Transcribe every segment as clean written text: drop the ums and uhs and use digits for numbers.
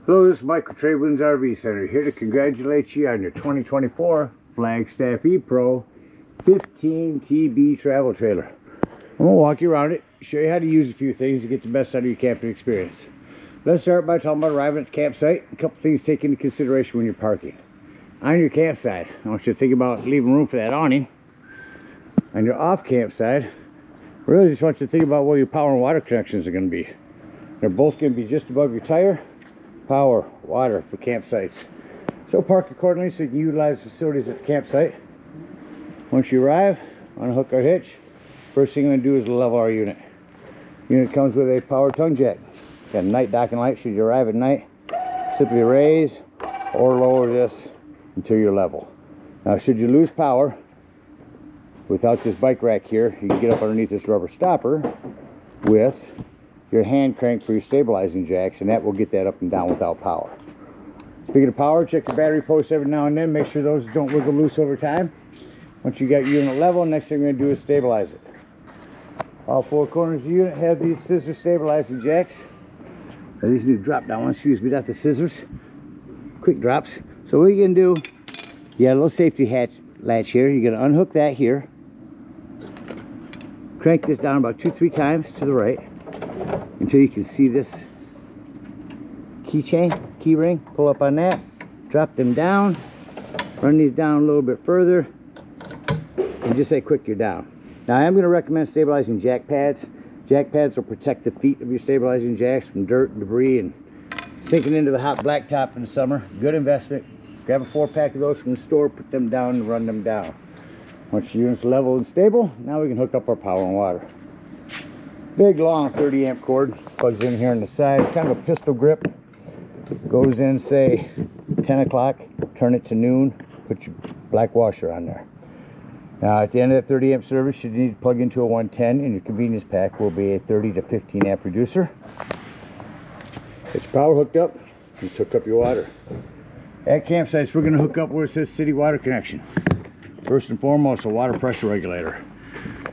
Hello, this is Mike with TradeWinds RV Center, here to congratulate you on your 2024 Flagstaff Epro 15 TB travel trailer. I'm going to walk you around it, show you how to use a few things to get the best out of your camping experience. Let's start by talking about arriving at the campsite. A couple things to take into consideration when you're parking. On your campsite, I want you to think about leaving room for that awning. On your off campsite, I really just want you to think about where your power and water connections are going to be. They're both going to be just above your tire. Power, water for campsites. So park accordingly so you can utilize facilities at the campsite. Once you arrive, unhook our hitch. First thing I'm going to do is level our unit. Unit comes with a power tongue jack. Got a night docking light should you arrive at night. Simply raise or lower this until you're level. Now should you lose power, without this bike rack here, you can get up underneath this rubber stopper with your hand crank for your stabilizing jacks, and that will get that up and down without power. Speaking of power, check your battery posts every now and then. Make sure those don't wiggle loose over time. Once you got your unit level, next thing we're going to do is stabilize it. All four corners of the unit have these scissor stabilizing jacks. These new drop down ones, excuse me, not the scissors. Quick drops. So what you're going to do, you got a little safety latch here. You're going to unhook that here. Crank this down about 2-3 times to the right until you can see this keychain, key ring. Pull up on that, drop them down, run these down a little bit further, and just say quick, you're down. Now I am going to recommend stabilizing jack pads. Jack pads will protect the feet of your stabilizing jacks from dirt and debris and sinking into the hot blacktop in the summer. Good investment. Grab a 4-pack of those from the store, put them down and run them down. Once your unit's level and stable, now we can hook up our power and water. Big long 30 amp cord plugs in here on the side. It's kind of a pistol grip. Goes in, say 10 o'clock, turn it to noon, put your black washer on there. Now at the end of that 30 amp service, should you need to plug into a 110, in your convenience pack will be a 30 to 15 amp reducer. Get your power hooked up, let's hook up your water. At campsites, we're going to hook up where it says city water connection. First and foremost, a water pressure regulator.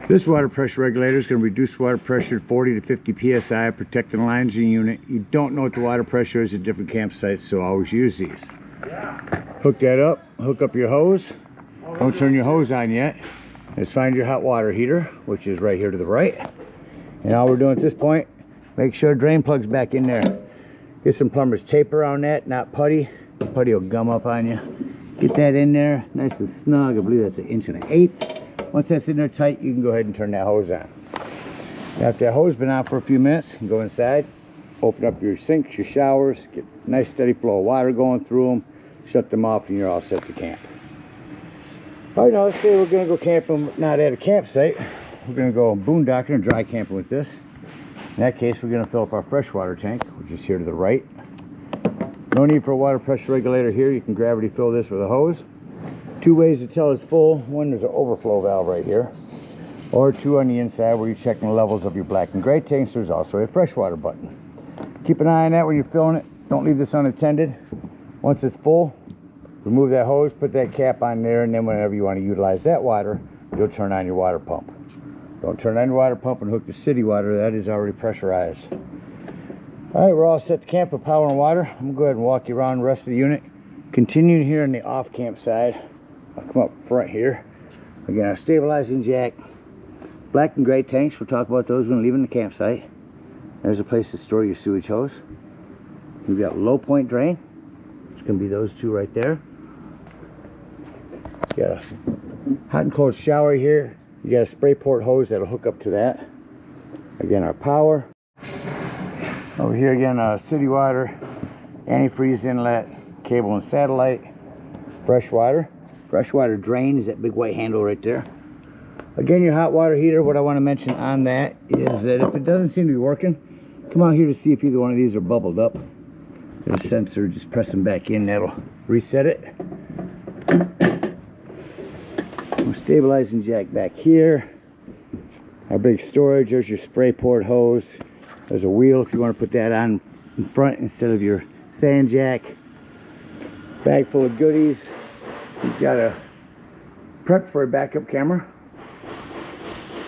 This water pressure regulator is going to reduce water pressure to 40 to 50 psi, protecting the lines in the unit. You don't know what the water pressure is at different campsites, so always use these. Hook that up, hook up your hose. Don't turn your hose on yet. Let's find your hot water heater, which is right here to the right. And all we're doing at this point, make sure drain plug's back in there. Get some plumber's tape around that, not putty. Putty will gum up on you. Get that in there, nice and snug. I believe that's 1 1/8. Once that's in there tight, you can go ahead and turn that hose on. After that hose been on for a few minutes, you can go inside, open up your sinks, your showers, get a nice steady flow of water going through them, shut them off, and you're all set to camp. All right, now let's say we're going to go camping, not at a campsite. We're going to go boondocking or dry camping with this. In that case, we're going to fill up our freshwater tank, which is here to the right. No need for a water pressure regulator here. You can gravity fill this with a hose. 2 ways to tell it's full. One, there's an overflow valve right here, or 2 on the inside where you're checking the levels of your black and gray tanks. There's also a freshwater button. Keep an eye on that when you're filling it. Don't leave this unattended. Once it's full, remove that hose, put that cap on there, and then whenever you want to utilize that water, you'll turn on your water pump. Don't turn on your water pump and hook the city water. That is already pressurized. All right, we're all set to camp with power and water. I'm going to go ahead and walk you around the rest of the unit. Continuing here on the off camp side, I'll come up front here. Again, our stabilizing jack, black and gray tanks. We'll talk about those when leaving the campsite. There's a place to store your sewage hose. We've got low point drain. It's going to be those 2 right there. You got a hot and cold shower here. You got a spray port hose that'll hook up to that. Again, our power. Over here again, city water, antifreeze inlet, cable and satellite, freshwater. Freshwater drain is that big white handle right there. Again, your hot water heater. What I want to mention on that is that if it doesn't seem to be working, come out here to see if either one of these are bubbled up. There's a sensor, just press them back in, that'll reset it. We're stabilizing jack back here. Our big storage, there's your spray port hose. There's a wheel if you want to put that on in front instead of your sand jack. Bag full of goodies. You've got a prep for a backup camera.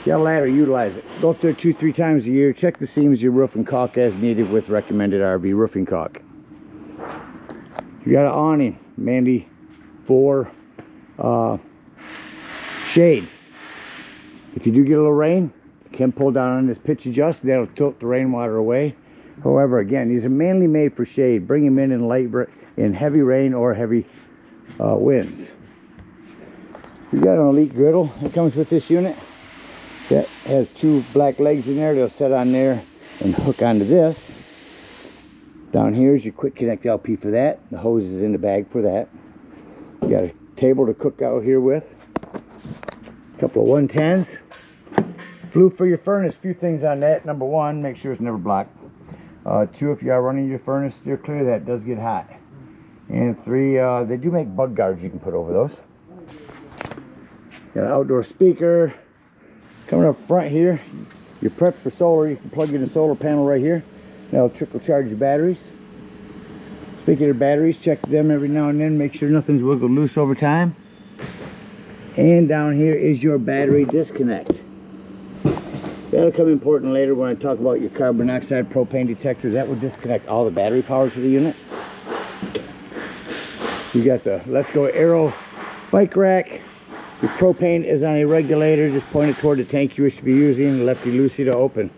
You got a ladder, utilize it. Go up there 2-3 times a year. Check the seams of your roof and caulk as needed with recommended RV roofing caulk. You got an awning, mainly for shade. If you do get a little rain, you can pull down on this pitch adjust. That'll tilt the rainwater away. However, again, these are mainly made for shade. Bring them in heavy rain or heavy winds. You got an elite griddle that comes with this unit. That has 2 black legs in there. They'll set on there and hook onto this. Down here is your quick connect LP for that. The hose is in the bag for that. You got a table to cook out here with. A couple of 110s. Flue for your furnace. Few things on that. Number 1, make sure it's never blocked. 2, if you are running your furnace, steer clear of that. It does get hot. And 3, they do make bug guards you can put over those. Got an outdoor speaker. Coming up front here, you're prepped for solar. You can plug in a solar panel right here. That'll trickle charge your batteries. Speaking of batteries, check them every now and then. Make sure nothing's wiggled loose over time. And down here is your battery disconnect. That'll come important later when I talk about your carbon monoxide propane detector. That will disconnect all the battery power to the unit. You got the Let's Go Aero bike rack. Your propane is on a regulator. Just point it toward the tank you wish to be using. Lefty-loosey to open.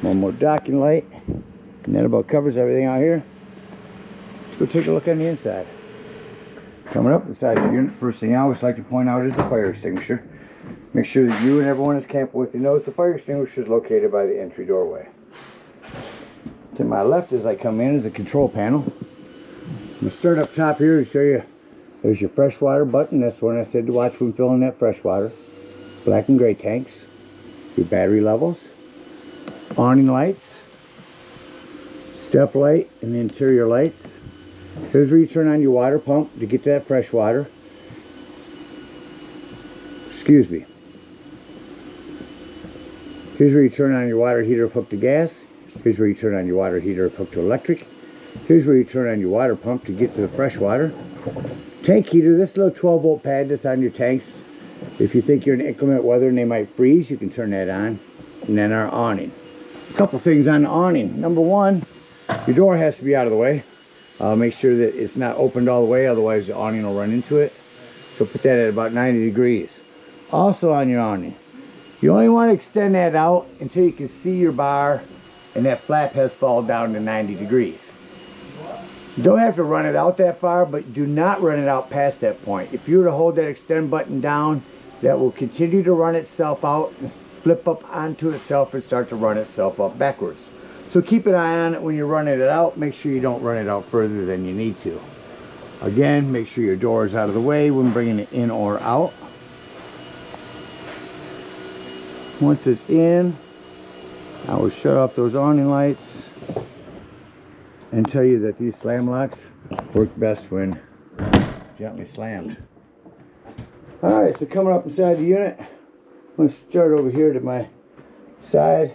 One more docking light. And that about covers everything out here. Let's go take a look on the inside. Coming up inside the unit, first thing I always like to point out is the fire extinguisher. Make sure that you and everyone that's camping with you knows the fire extinguisher is located by the entry doorway. To my left as I come in is a control panel. I'm going to start up top here and show you. There's your freshwater button. That's the one I said to watch when filling that freshwater. Black and gray tanks. Your battery levels. Awning lights. Step light and interior lights. Here's where you turn on your water pump to get to that fresh water. Excuse me. Here's where you turn on your water heater if hooked to gas. Here's where you turn on your water heater if hooked to electric. Here's where you turn on your water pump to get to the fresh water. Tank heater, this little 12-volt pad that's on your tanks. If you think you're in inclement weather and they might freeze, you can turn that on. And then our awning. A couple things on the awning. Number 1, your door has to be out of the way. Make sure that it's not opened all the way, otherwise the awning will run into it. So put that at about 90 degrees. Also on your awning, you only want to extend that out until you can see your bar and that flap has fallen down to 90 degrees. You don't have to run it out that far, but do not run it out past that point. If you were to hold that extend button down, that will continue to run itself out and flip up onto itself and start to run itself up backwards. So keep an eye on it when you're running it out. Make sure you don't run it out further than you need to. Again, make sure your door is out of the way when bringing it in or out. Once it's in, I will shut off those awning lights and tell you that these slam locks work best when gently slammed. Alright, so coming up inside the unit, I'm going to start over here to my side.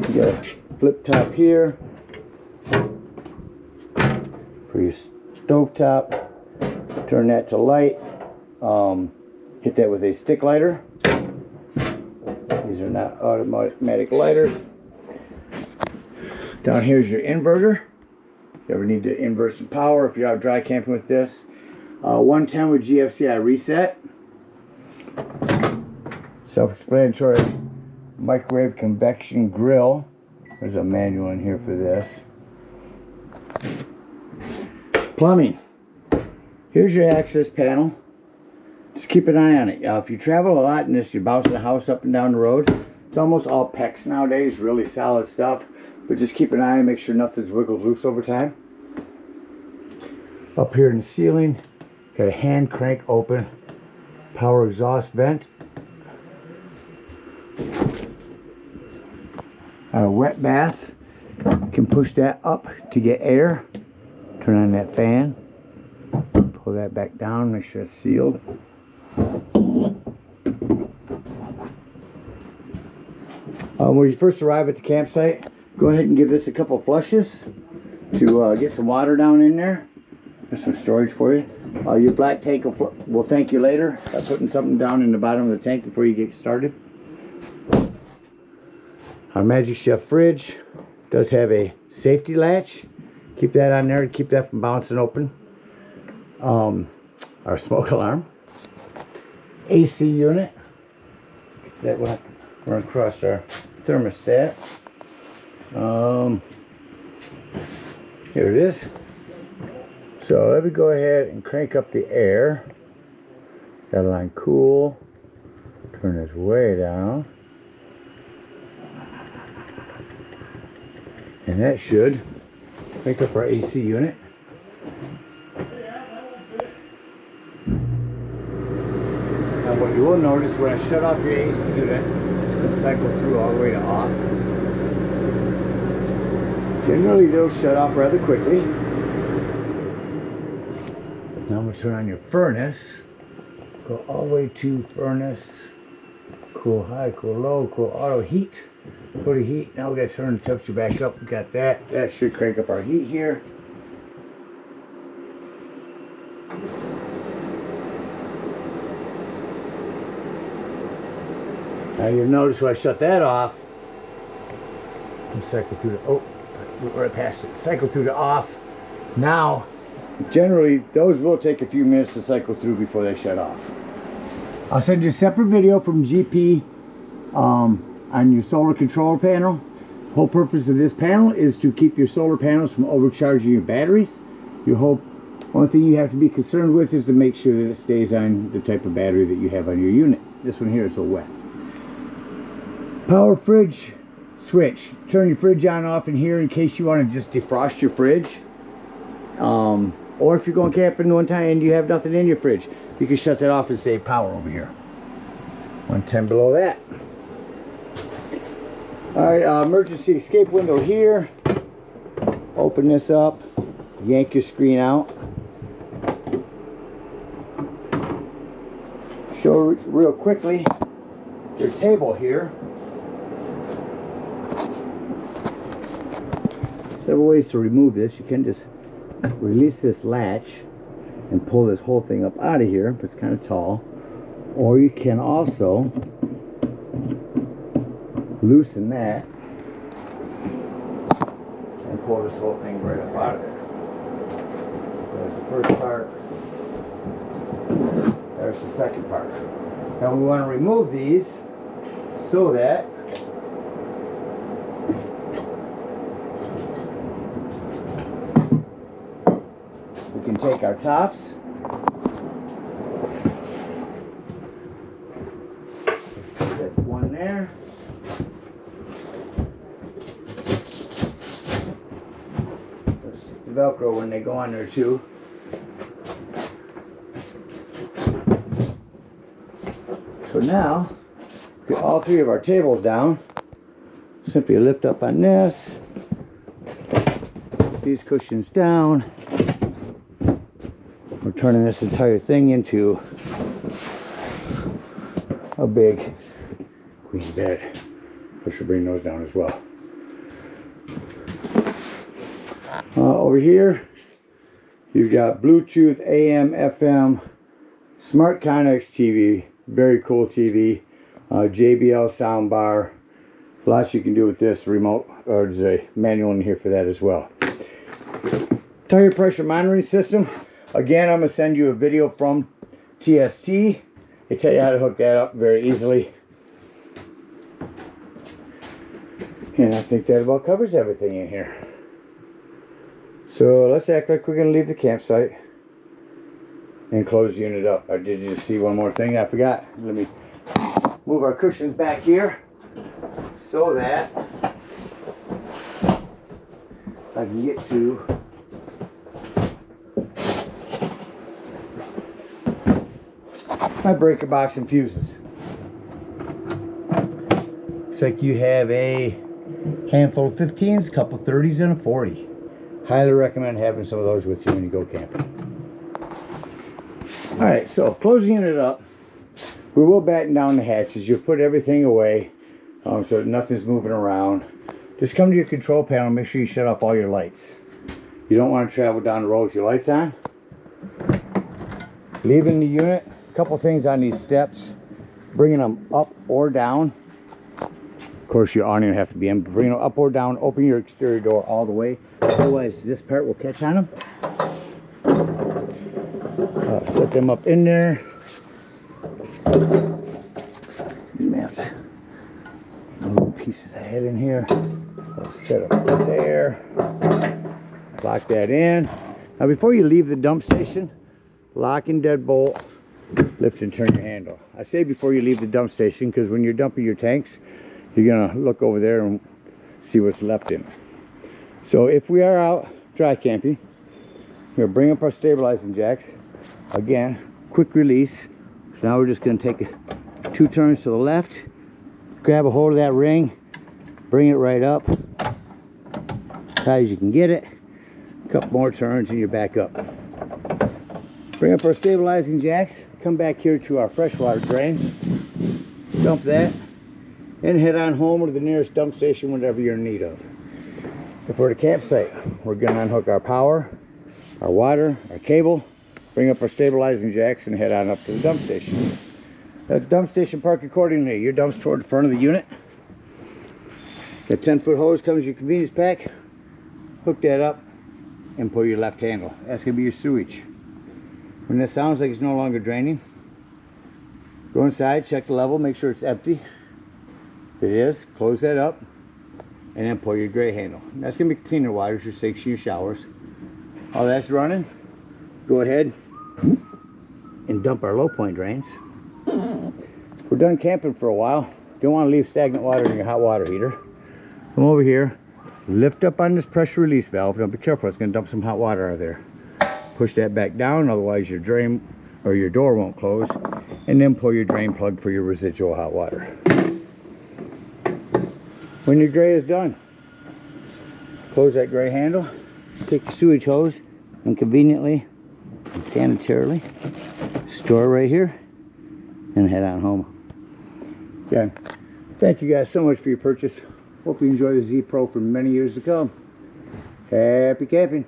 You got a flip top here for your stove top. Turn that to light. Hit that with a stick lighter. These are not automatic lighters. Down here's your inverter. If you ever need to invert some power, if you're out dry camping with this. 110 with GFCI reset. Self-explanatory. Microwave convection grill. There's a manual in here for this. Plumbing. Here's your access panel. Just keep an eye on it. If you travel a lot in this, you're bouncing the house up and down the road. It's almost all PEX nowadays, really solid stuff. But just keep an eye and make sure nothing's wiggled loose over time. Up here in the ceiling, got a hand crank open power exhaust vent. A wet bath, can push that up to get air. Turn on that fan. Pull that back down, make sure it's sealed. When you first arrive at the campsite, go ahead and give this a couple flushes to get some water down in there. There's some storage for you. Your black tank will thank you later by putting something down in the bottom of the tank before you get started. Our Magic Chef fridge, does have a safety latch. Keep that on there to keep that from bouncing open. Our smoke alarm. AC unit. That will run across our thermostat. Here it is. So let me go ahead and crank up the air. Got a line cool. Turn this way down. And that should crank up our AC unit. Now what you will notice when I shut off your AC unit, it's going to cycle through all the way to off. Generally they'll shut off rather quickly. Now I'm going to turn on your furnace. Go all the way to furnace. Cool high, cool low, cool auto heat. Go to heat. Now we got to turn the temperature back up. We got that. That should crank up our heat here. Now you'll notice when I shut that off, and cycle through the, oh, we're past it. Cycle through to off. Now, generally, those will take a few minutes to cycle through before they shut off. I'll send you a separate video from GP on your solar control panel. The whole purpose of this panel is to keep your solar panels from overcharging your batteries. One thing you have to be concerned with is to make sure that it stays on the type of battery that you have on your unit. This one here is so wet. Power fridge switch. Turn your fridge on and off in here in case you want to just defrost your fridge. Or if you're going camping one time and you have nothing in your fridge, you can shut that off and save power over here. 110 below that. Alright, emergency escape window here. Open this up. Yank your screen out. Show real quickly your table here. Several ways to remove this. You can just release this latch and pull this whole thing up out of here, but it's kind of tall. Or you can also loosen that and pull this whole thing right up out of there. There's the first part. There's the second part. Now we want to remove these so that we can take our tops, that's one there, there's the Velcro when they go on there too. So now, get all three of our tables down. Simply lift up on this, these cushions down. We're turning this entire thing into a big queen bed. I should bring those down as well. Over here, you've got Bluetooth, AM, FM, Smart Connex TV, very cool TV, JBL soundbar. Lots you can do with this remote, or there's a manual in here for that as well. Tire pressure monitoring system. Again, I'm going to send you a video from TST. They tell you how to hook that up very easily. And I think that about covers everything in here. So let's act like we're going to leave the campsite and close the unit up. Or did you just see one more thing I forgot? Let me move our cushions back here so that I can get to my breaker box and fuses. Looks like you have a handful of 15s, a couple 30s, and a 40. Highly recommend having some of those with you when you go camping. Alright, so closing it up, we will batten down the hatches. You'll put everything away so nothing's moving around. Just come to your control panel and make sure you shut off all your lights. You don't want to travel down the road with your lights on. Leaving the unit. Couple things on these steps, bringing them up or down. course, your awning will have to be in. Bring it up or down. Open your exterior door all the way. Otherwise, this part will catch on them. Set them up in there. You may have to move pieces I had in here. I'll set up there. Lock that in. Now, before you leave the dump station, lock and deadbolt, lift and turn your handle. I say before you leave the dump station because when you're dumping your tanks, you're gonna look over there and see what's left in it. So if we are out dry camping, we're gonna bring up our stabilizing jacks. Again, quick release. So now we're just gonna take 2 turns to the left, grab a hold of that ring, bring it right up, as high as you can get it. A couple more turns and you're back up. Bring up our stabilizing jacks, come back here to our freshwater drain, dump that, and head on home to the nearest dump station, whatever you're in need of. If we're at a campsite, we're going to unhook our power, our water, our cable, bring up our stabilizing jacks, and head on up to the dump station. At the dump station, park accordingly. Your dump's toward the front of the unit. Got 10-foot hose, comes with your convenience pack. Hook that up and pull your left handle. That's going to be your sewage. When this sounds like it's no longer draining, go inside, check the level, make sure it's empty. If it is, close that up, and then pull your gray handle. That's going to be cleaner water, your sinks and your showers. All that's running, go ahead and dump our low point drains. If we're done camping for a while, don't want to leave stagnant water in your hot water heater. Come over here, lift up on this pressure release valve. Now be careful, it's going to dump some hot water out of there. Push that back down, otherwise your drain or your door won't close, and then pull your drain plug for your residual hot water. When your gray is done, close that gray handle, take your sewage hose, and conveniently and sanitarily store it right here and head on home. Again, thank you guys so much for your purchase. Hope you enjoy the Z Pro for many years to come. Happy camping.